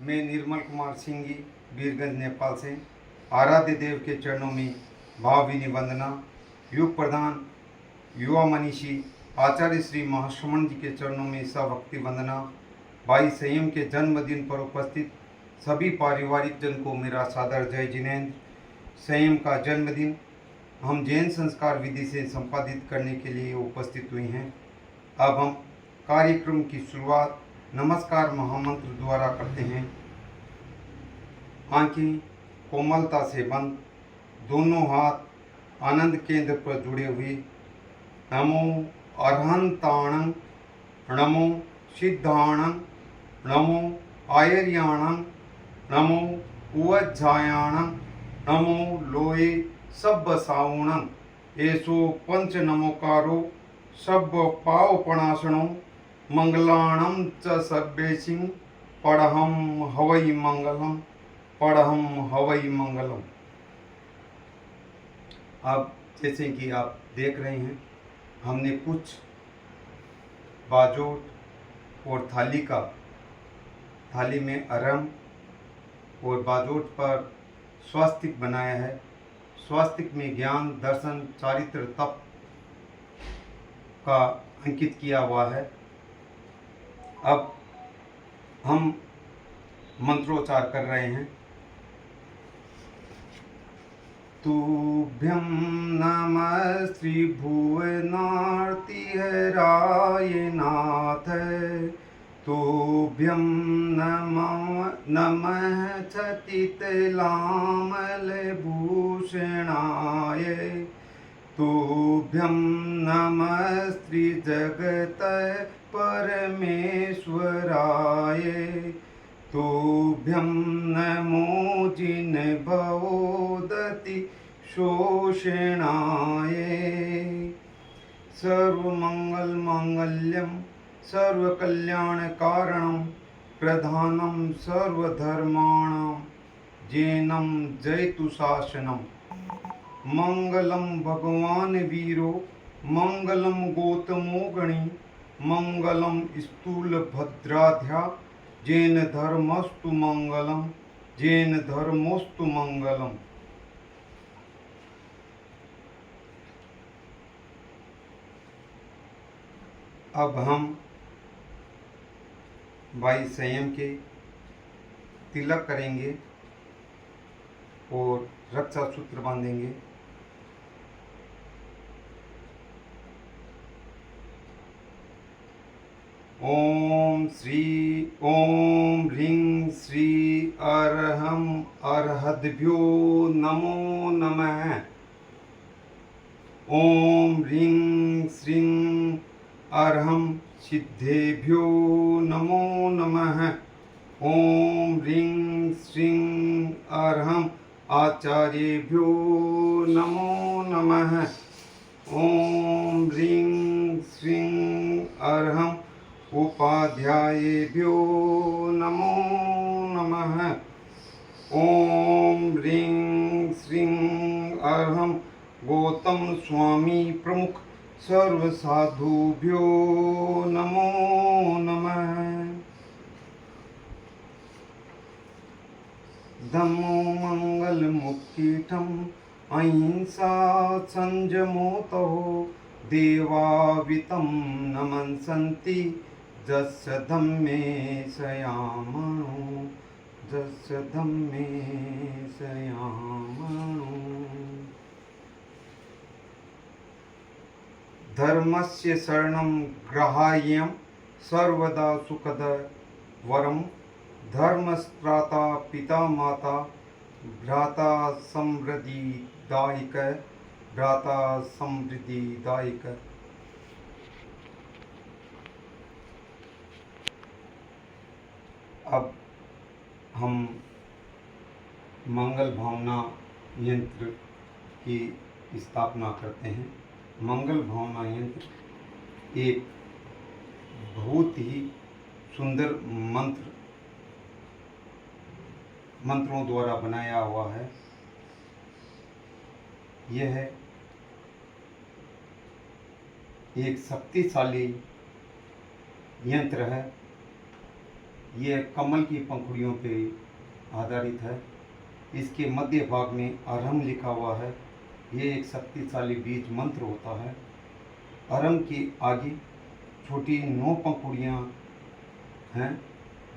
मैं निर्मल कुमार सिंघी वीरगंज नेपाल से आराध्य देव के चरणों में भावभीनी वंदना। युग प्रधान युवा मनीषी आचार्य श्री महाश्रमण जी के चरणों में सभक्ति वंदना। भाई संयम के जन्मदिन पर उपस्थित सभी पारिवारिक जन को मेरा सादर जय जिनेन्द्र। संयम का जन्मदिन हम जैन संस्कार विधि से संपादित करने के लिए उपस्थित हुए हैं। अब हम कार्यक्रम की शुरुआत नमस्कार महामंत्र द्वारा करते हैं। आंखें कोमलता से बंद, दोनों हाथ आनंद केंद्र पर जुड़े हुए। नमो अरहंताणं, नमो सिद्धाणं, नमो आयर्याणं, नमो उवज्जायाणं, नमो लोये सब्बसावणं। एसो पंच नमोकारो सब पावपणासनो मंगलाणं च सर्वेशिं पढ़हं हवै मंगलम, पढ़हं हवै मंगलम। अब जैसे कि आप देख रहे हैं, हमने कुछ बाजोट और थाली में अरम और बाजोट पर स्वास्तिक बनाया है। स्वास्तिक में ज्ञान, दर्शन, चारित्र, तप का अंकित किया हुआ है। अब हम मंत्रोच्चार कर रहे हैं। तुभ्यं नमः श्री भुवनार्ति हराय नाथ, तुभ्यं नमः छतितलामल भूषणाय, तुभ्यं नमः श्री जगत परमेश्वराय, तुभ्यं नमो जिन भवोदति शोषणाय। सर्वमंगल मांगल्यम सर्वकल्याण कारणम प्रधानम सर्वधर्माणां जैनम जयतु शासनम। मंगलम भगवान वीरो, मंगलम गौतमो गणी, मंगलम स्थूल भद्राध्या, जैन धर्मस्तु मंगलम, जैन धर्मोस्तु मंगलम। अब हम भाई संयम के तिलक करेंगे और रक्षा सूत्र बांधेंगे। ओम ह्रीं श्री अरहम अरहद्भ्यो नमो नमः। ओम ह्रीं श्रीं अरहम सिद्धेभ्यो नमो नमः। ओम ह्रीं श्रीं अरहम आचार्येभ्यो नमो नमः। ओम ह्रीं श्रीं अरहम उपाध्यायेभ्यो नमो नमः। ओम ह्रीं श्रीं अरहम गौतम स्वामी प्रमुख सर्व साधुभ्यो नमो नमः। धम्मो मंगल मुक्तिठम अहिंसा संयमोतो देवावितं नमन्सन्ति जस्य धम्मे सयामणो, जस्य धम्मे सयामणो। धर्मस्य शरणं ग्रहाह्यं सर्वदा सुखद वरम, धर्मस्त्राता पिता माता भ्राता समृद्धिदायक, भ्राता समृद्धिदायक। अब हम मंगल भावना यंत्र की स्थापना करते हैं। मंगल भावना यंत्र एक बहुत ही सुंदर मंत्रों द्वारा बनाया हुआ है। यह एक शक्तिशाली यंत्र है ये कमल की पंखुड़ियों पे आधारित है। इसके मध्य भाग में अरहम लिखा हुआ है। ये एक शक्तिशाली बीज मंत्र होता है। अरहम के आगे छोटी 9 पंखुड़ियाँ हैं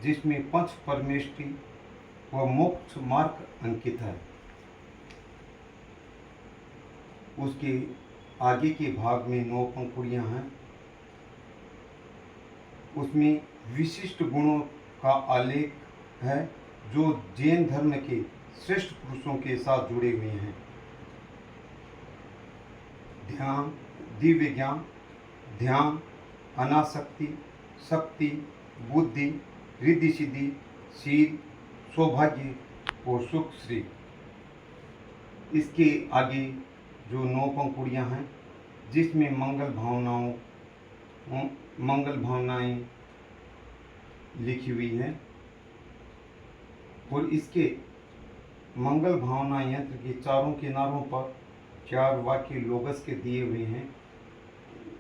जिसमें पंच परमेष्टि व मोक्ष मार्ग अंकित है। उसके आगे के भाग में 9 पंखुड़ियाँ हैं। उसमें विशिष्ट गुणों का आलेख है जो जैन धर्म के श्रेष्ठ पुरुषों के साथ जुड़े हुए हैं। ध्यान, दिव्य ज्ञान, ध्यान, अनासक्ति, शक्ति, बुद्धि, रिद्धि सिद्धि, शील, सौभाग्य और सुख श्री। इसके आगे जो 9 पंखुड़ियाँ हैं जिसमें मंगल भावनाएं लिखी हुई हैं और इसके मंगल भावना यंत्र के चारों किनारों पर 4 वाक्य लोगस के दिए हुए हैं।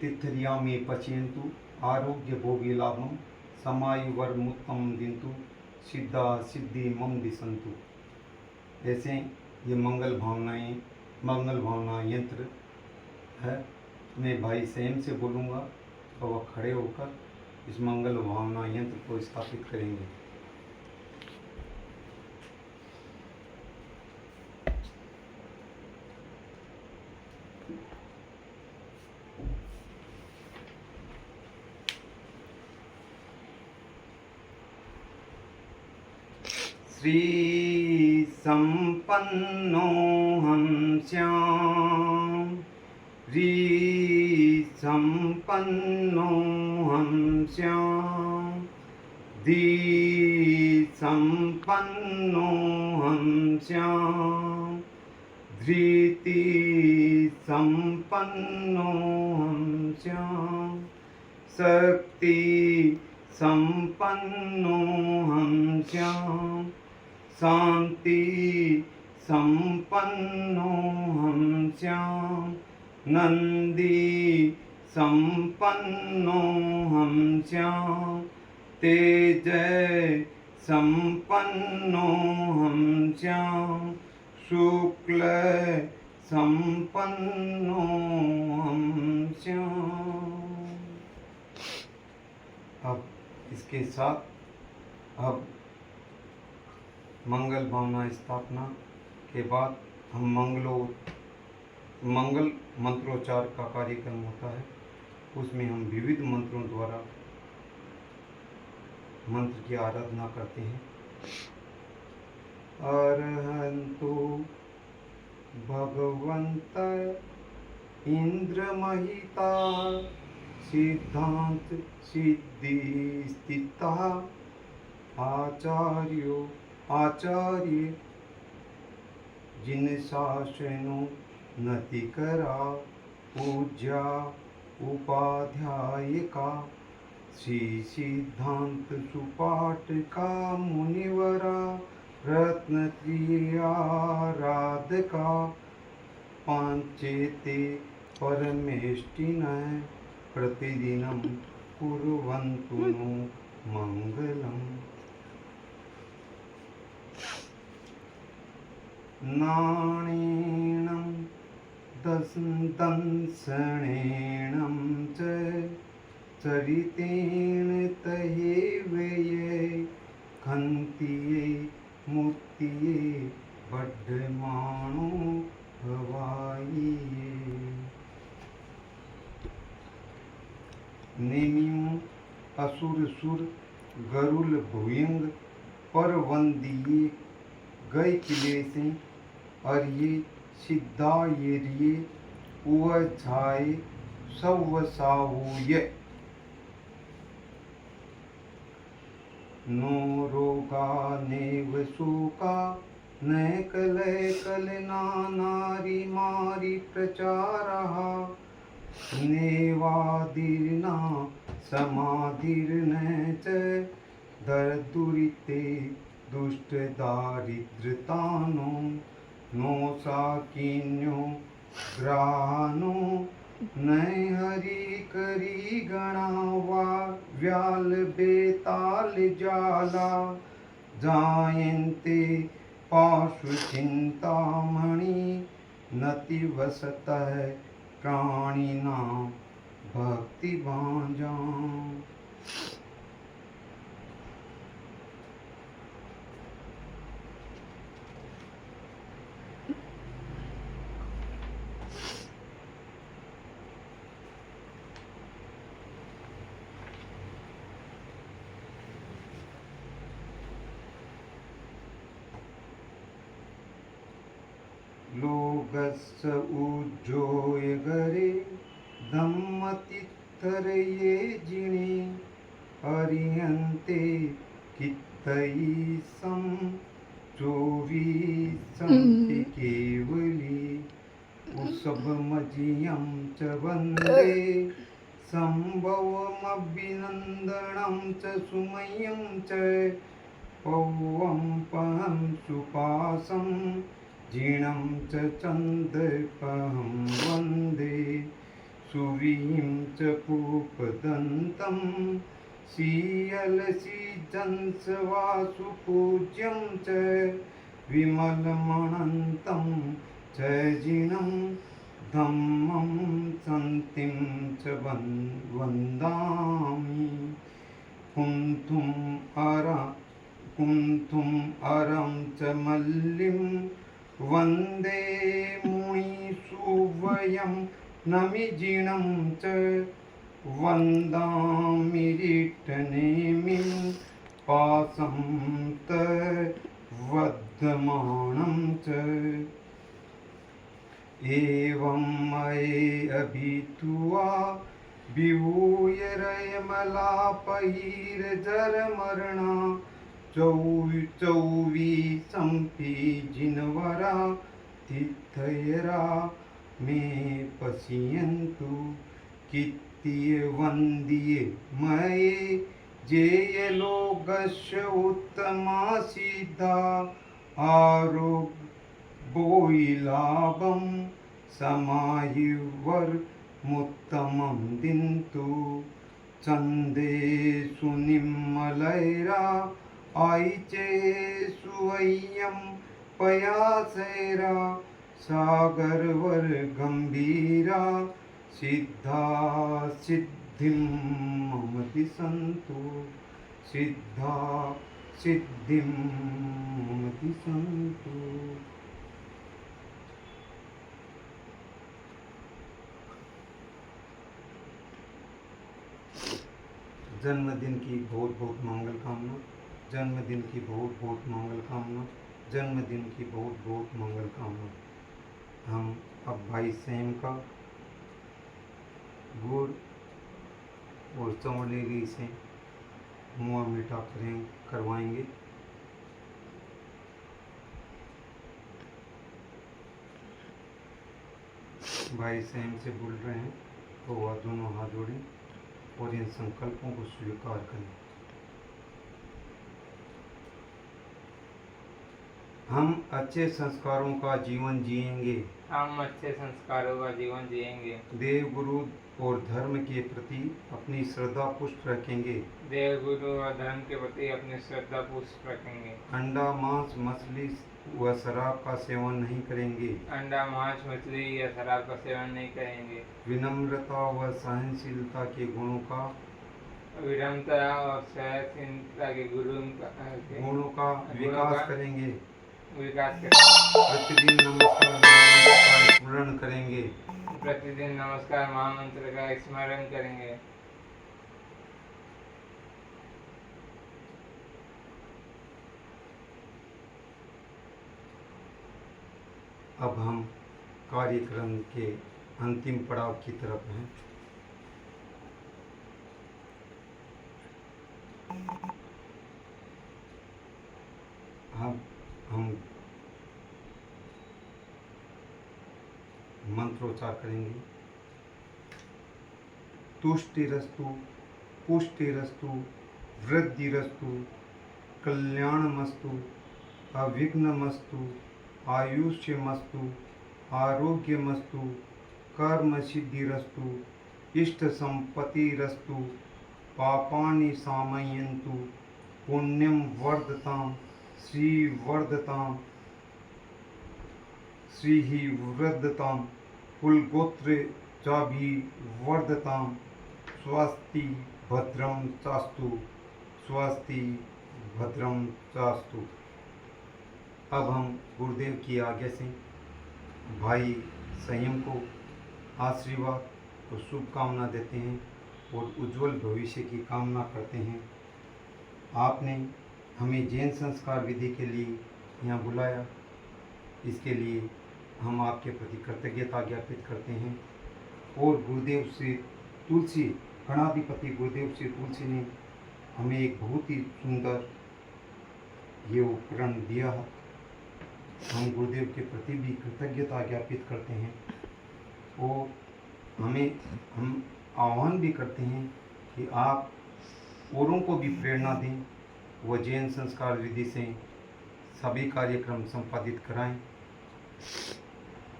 तिथरिया में पचयन्तु आरोग्य भोगी लाभम समायुवर मुत्तम दिंतु सिद्धा सिद्धि मम दिसंतु। ऐसे ये मंगल भावना यंत्र है। मैं भाई सेम से बोलूँगा तो वह खड़े होकर इस मंगल भावना यंत्र को स्थापित करेंगे। श्री संपन्नो हम श्याम, री संपन्नो हम श्याम, धी संपन्नो हम श्याम, धृति संपन्नो हम श्याम, शक्ति संपन्नो हम श्याम, शांति संपन्नो हम श्याम, नंदी संपन्नो हम श्याम, तेज संपन्नो हम श्याम, शुक्ल संपन्नो हम श्याम। अब इसके साथ मंगल भावना स्थापना के बाद हम मंगल मंत्रोच्चार का कार्यक्रम होता है। उसमें हम विविध मंत्रों द्वारा मंत्र की आराधना करते हैं। अरहन्तु भगवन्त इंद्रमहिता सिद्धांत सिद्धि स्थिता आचार्य जिन शासनो नति करा पूज्या उपाध्यायिका श्री सिद्धांत सुपाठ का मुनिवरा रत्न त्रियाराधका पांचेते परमेष्टिनः प्रतिदिनं कुर्वन्तु नो मंगलम्। नाणेनं दंसनेनं च चरितेन तयेवये खन्तिये मुक्तिये बड्ढमाणो भवाइये। नेमियों असुर सुर गरुल भुयंग पर वंदिये गए किले से अरिये सिद्धा येरिये उव झाए सव साहुये। नो रोगा नेव शोका न कलय कलना नारी मारी प्रचारहा नेवादिर्ना समाधिर्न च दर्दुरिते दुष्ट दारिद्रतानो नो साकिन्यो ग्रानो नय हरि करी गणावा व्याल बेताल जाला जायन्ते पाशु चिंतामणि नति वसत प्राणिना भक्ति भांजा। लोगस उज्जोय गरे धम्मतित्थरये जिणे हरियन्ते कित्तयी सम चोवीसंति केवली उसभमजियं च वन्दे सम्भवमभिनन्दनं च सुमयं च पौवं पहं सुपासं जीर्णं च चन्दकहं वन्दे सुवीं च कूपदन्तं शीयलसीजंसवासुपूज्यं च विमलमनन्तं च जिनं धम्मं सन्तिं च वन्दामि कुन्तुम् अरं च मल्लिं वन्दे मुनिसुवयं नमिजिनं च वन्दामि रिट्टनेमिं पासं त वद्धमानं च एवं मये अभितुआ विभूय रयमलापैर्जरमरणा चौवीसंपि जिनवरा तिथयरा मे पश्यन्तु कित्तीय वन्द्ये मये जेयलोकस्य उत्तमा सिद्धा आरोग्यलाभं समायुर्मुत्तमं दिन्तु चन्दे सुनिम्मलैरा आयिचे सुवय्यं पयासैरा सागरवर गंभीरा सिद्धा सिद्धिं मम दिशन्तु सिद्धा सिद्धिं मम दिशन्तु। जन्मदिन की बहुत बहुत मंगल कामना, जन्मदिन की बहुत बहुत मंगल कामना, जन्मदिन की बहुत बहुत मंगल कामना। हम अब भाई सेम का गुड़ और चौलेरी से मुँह मीठा करवाएंगे। भाई सेम से बोल रहे हैं तो वह दोनों हाथ जोड़ें और इन संकल्पों को स्वीकार करें। हम अच्छे संस्कारों का जीवन जिएंगे, हम अच्छे संस्कारों का जीवन जिएंगे। देव गुरु और धर्म के प्रति अपनी श्रद्धा पुष्ट रखेंगे, देव गुरु और धर्म के प्रति अपनी श्रद्धा पुष्ट रखेंगे। अंडा मांस मछली व शराब का सेवन नहीं करेंगे, अंडा मांस मछली या शराब का सेवन नहीं करेंगे। विनम्रता व सहनशीलता के गुणों का विनम्रता और सहनशीलता के गुणों का विकास करेंगे, प्रतिदिन नमस्कार का स्मरण करेंगे, प्रतिदिन नमस्कार महामंत्र का स्मरण करेंगे। अब हम कार्यक्रम के अंतिम पड़ाव की तरफ हैं। अब हम मंत्रोच्चार करेंगे। तुष्टिरस्तु पुष्टिरस्तु वृद्धिरस्तु कल्याणमस्तु अविघ्नमस्तु आयुष्यमस्तु आरोग्यमस्तु कर्म सिद्धिरस्तु इष्ट संपत्तिरस्तु पापानि शामयन्तु पुण्यं वर्धतां श्री वर्धतां श्रीः वृद्धतां कुलगोत्रे चाभिवर्धतां स्वस्ति भद्रं चास्तु स्वस्ति भद्रं चास्तु। अब हम गुरुदेव की आज्ञा से भाई संयम को आशीर्वाद और शुभकामना देते हैं और उज्जवल भविष्य की कामना करते हैं। आपने हमें जैन संस्कार विधि के लिए यहाँ बुलाया, इसके लिए हम आपके प्रति कृतज्ञता ज्ञापित करते हैं। और गुरुदेव श्री तुलसी गणाधिपति गुरुदेव श्री तुलसी ने हमें एक बहुत ही सुंदर ये उपकरण दिया है। हम गुरुदेव के प्रति भी कृतज्ञता ज्ञापित करते हैं और हम आह्वान भी करते हैं कि आप औरों को भी प्रेरणा दें, व जैन संस्कार विधि से सभी कार्यक्रम संपादित कराएं,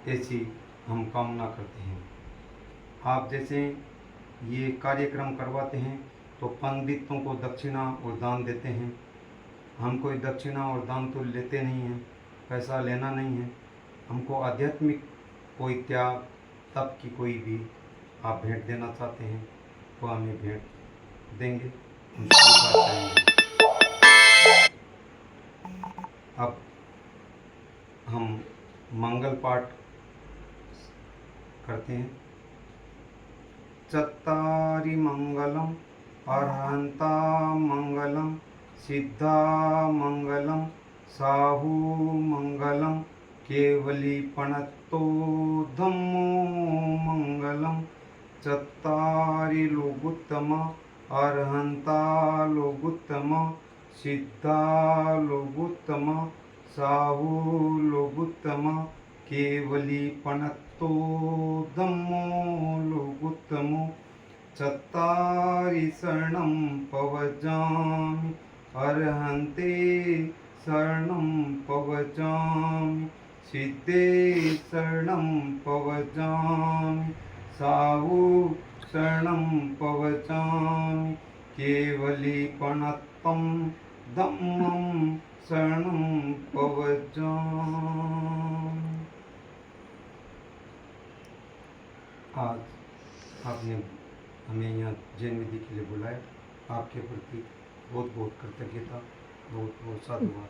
ऐसी हम कामना करते हैं। आप जैसे ये कार्यक्रम करवाते हैं तो पंडितों को दक्षिणा और दान देते हैं। हम कोई दक्षिणा और दान तो लेते नहीं हैं, पैसा लेना नहीं है। हमको आध्यात्मिक कोई त्याग तप की कोई भी आप भेंट देना चाहते हैं तो हमें भेंट देंगे, हम स्वीकार करेंगे। अब हम मंगल पाठ करते हैं। चत्तारि मंगलम अरहंता मंगलम सिद्धा मंगलम साहू मंगलम केवली पणत्तो धम्मो मंगलम। चत्तारि लोगुत्तम अरहंता लोगुत्तम सिद्धा लोगुत्तम साहू लोगुत्तम केवली पणत्तो धम्मो लोगुत्तमो। चत्तारि शरणं पवजामि अरहन्ते शरणं पवजामि सिद्धे शरणं पवजामि साहू शरणं पवजामि केवली पणत्तं धम्मं शरणं पवजामि। आज आपने हमें यहाँ जैन विधि के लिए बुलाया, आपके प्रति बहुत बहुत कृतज्ञता, बहुत बहुत साधुवाद।